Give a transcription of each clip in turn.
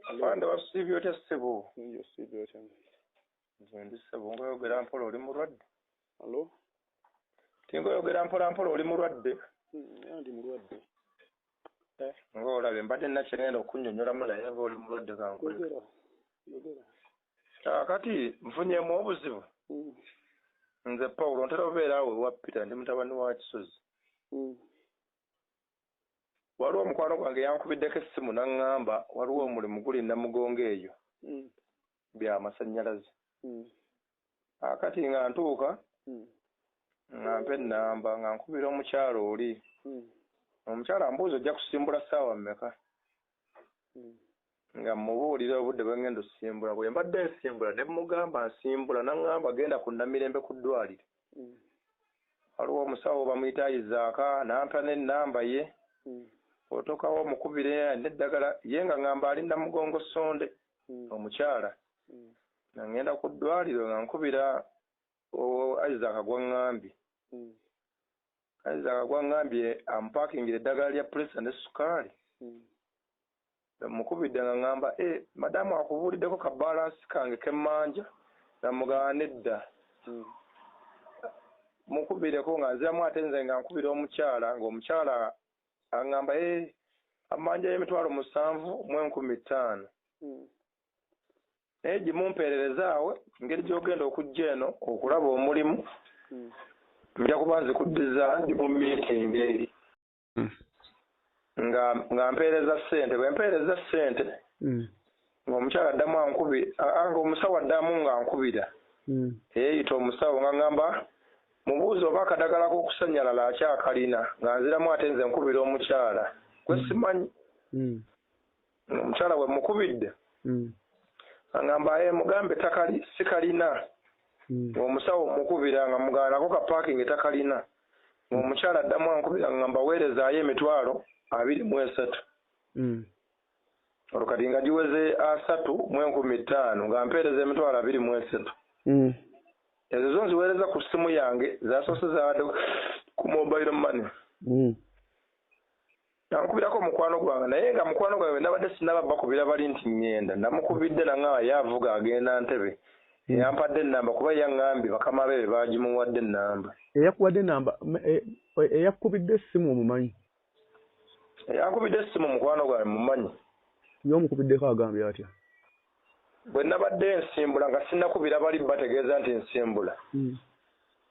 Afande wasibyo tesebo. Yo sibyo cyane. Nzendi sebo ngoyogera mpola oli mulwadde. Allo? Tingoyogera mpola oli mulwadde. Ndi mulwadde. Ngolabe mbadde nakigenda okunnyonnyola naye ng'oli mulwadde kankole. Yogera. Kati nfunyemu obuzibu. Nze Paulo ntera obeera awo ewa Peter ndi mutabani wa Kisozi. Waliwo omukwano gwange yankubiddeko essimu n'aŋŋamba waliwo omulimu guli Namugongo eyo by'amasannyalaze. Akati nga ntuuka nga mpa ennamba nga nkubira omukyala oli. Omukyala ambuuza ojja kusimbula ssaawa mmeka? Nga mmubuulira obudde bwe ngenda ossimbula. Bwe mbadde nsimbula ne mugamba nsimbula n'aŋŋamba genda ku Namirembe ku ddwaliro. Waliwo omusawo bamuyita Isaaka n'ampa n'ennamba ye. Otokawo omukubire n'eddagala ye nga ŋŋamba ali Namugongo Sonde omukyala. Nga ngenda ku ddwaliro nga nkubira Isaaka gwaŋŋambye. Isaaka gwaŋŋambye amupaakingire eddagala lya puresa ne sukaali. Mukubidde nga ŋŋamba madamu akubuuliddeko ka balansi kange kemmanja namugamba nedda. Mukubireko nga nziramu ate nze nga nkubira omukyala ng'omukyala aŋŋamba amanja y'emitwalo 7,500. Naye gimumpeererezaawe engeri gy'ogenda okujja eno okulaba omulimu nja kuba nzikuddiza ndi mu miitingi eri. Nga mpeereza ssente bwe mpeereza ssente ng'omukyala addamu ankubira ng'omusawo addamu nga nkubira yeeyita omusawo nga ŋŋamba mubuuze oba akadagala k'okusannyalala akyakalina nga nziramu ate nze nkubira omukyala gwe simanyi. Omukyala bwe mukubidde aŋŋamba mugambe sikalina. Ng'omusawo mukubira nga mugamba nako ka paakingi takalina. Ng'omukyala addamu ankubira ŋŋamba weerezaayo emitwalo 23. Olwo kati nga giweze 3,500 nga mpeereza emitwalo 23. Ezo zo nziweereza ku ssimu yange zasoose zaadde ku mobile money. Nankubirako omukwano gwange naye nga mukwano gwange nabadde sinaba bakubira bali nti ngenda namukubidde naŋŋamba yaavuga agenda Ntebe. Yampadde ennamba kuba yaŋŋambye bakama be baagimuwadde ennamba. Eyakuwadde ennamba eyakubidde essimu omumanyi? Yankubidde essimu mukwano gwange mumanyi. Y'omukubiddeko agambye atya? Bwe nabadde nsimbula nga sinnakubira bali bategeeza nti nsimbula.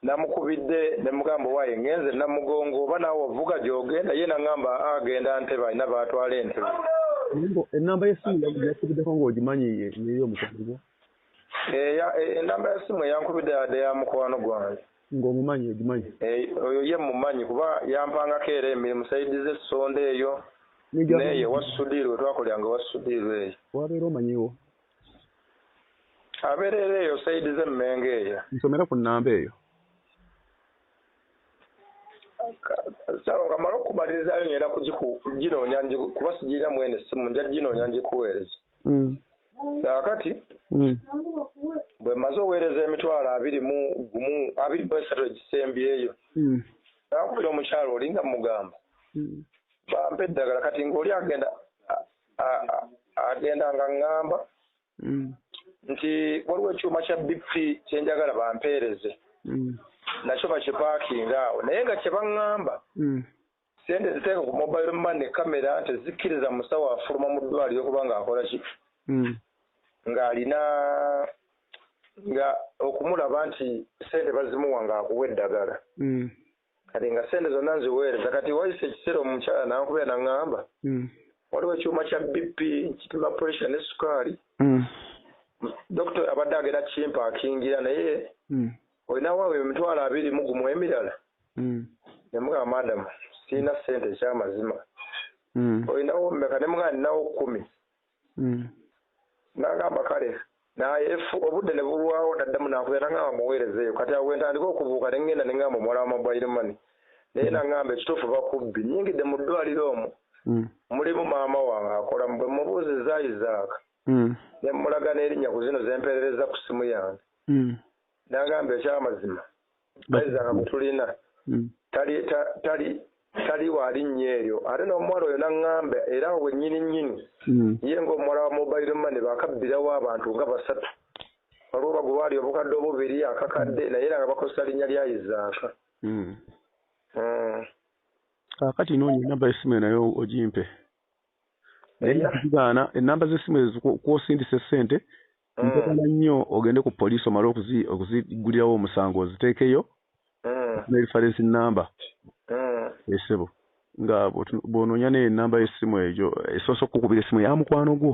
Namukubidde ne mugamba waaye ngenze Namugongo oba naawe ovuga gy'ogenda ye naŋŋamba agenda Ntebe alina baatwala Entebe. Ennamba y'essimu yakubiddeko ng'ogimanyi yeri omukwano gwo? Ennamba y'essimu eyankubidde yadde ya mukwano gwange. Ng'omumanyi ogimanyi? Oyo ye mumanyi kuba yampangako era emirimu sayidi z'Essonde eyo n'eyo ewa Sudiiru we twakoleranga ewa Sudiiru eyo. Wabeera omanyiwo? Abeera era eyo sayidi z'Emmengo eyo. Nsomera ku nnamba eyo. Sawa nga mala okumalirizayo ngenda kuginoonya kuba sigirina mwene essimu nja ginoonya ngikuweereza. Kaakati bwe mmaze oweereza emitwalo 23 egisembyeyo nankubira omukyalo oli nga mugamba bampa eddagala kati ng'oli agenda nga ŋŋamba nti waliwo ekyuma kya BP kyenjagala bampeereze nakyo bakipaakinga awo naye nga kye baŋŋamba sente ziteeka ku mobile money kamera tezikkiriza musawo afuluma mu ddwaliro kuba ng'akola ki ng'alina nga okumulaba nti sente bazimuwa ng'akuwa eddagala. Kati nga sente zonna nziweereza kati wayise ekiseera omukyala nankubira naŋŋamba waliwo ekyuma kya BP kipima pressure ne sukaali. Dokita abadde agenda kimpaakingira naye olinawo emitwalo 20 emirala. Ne mugamba madamu sirina ssente ekyamazima. Olinawo mmeka ne mugamba ninawo 10. N'agamba kale naye obudde ne bulwawo taddamu nankubira naŋŋamba muweerezeeyo kati awo wentandika okubuuka ne ŋŋenda ne ŋŋamba omuwala wa mobile money naye naŋŋamba ekituufu bakubbi nnyingidde mu ddwaliro omwo mulimu maama wange akola bwe mubuuzizza Isaaka ne mulaga n'erinnya ku zino zempeerereza ku ssimu yange n'agamba ekyamazima Isaaka gwe tulina tali tali wali nnyo ate n'omuwala oyo n'aŋŋamba era we nnyini ye ng'omuwala wa mobile money bakabbirawo abantu nga 3 waliwo bago baali obukadde obubiri akakadde naye era nga bakozesa linnya lya Isaaka. Kaakati noonya enamba y'essimu nayo ogimpe. Naye ennamba z'essimu ezo kw'osindisa ssente ntegana nnyo ogende ku poliisi omale okuzigulirawo omusango oziteekeyo ne reference number esebo nga bw'onoonya n'ennamba y'essimu egyo esoose okukubira essimu ya mukwano gwo